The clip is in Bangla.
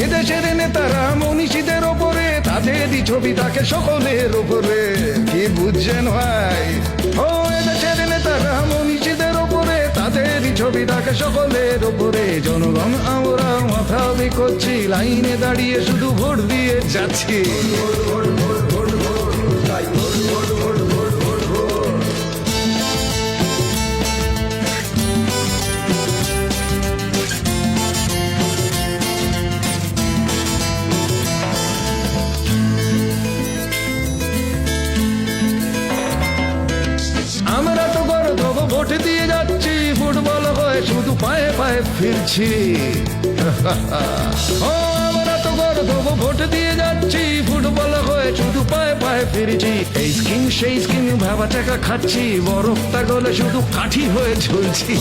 এদেশের নেতারা মনীষীদের ওপরে, তাদেরই ছবি থাকে সকলের ওপরে। কি বুঝছেন ভাই? ও এদেশের নেতারা মনীষীদের ওপরে, তাদেরই ছবি থাকে সকলের ওপরে। জনগণ আমরা মাথা করছি, লাইনে দাঁড়িয়ে শুধু ভোট দিয়ে যাচ্ছি। আমরা তো গর্ধব ভোট দিয়ে যাচ্ছি, ফুটবল হয়ে শুধু পায়ে পায়ে ফিরছি। ও আমরা তো গর্ধব ভোট দিয়ে যাচ্ছি, ফুটবল হয়ে শুধু পায়ে পায়ে ফিরছি। এই স্কিম সেই স্কিম ভাবা টাকা খাচ্ছি, বরফটা গলে শুধু কাঠি হয়ে ঝুলছি।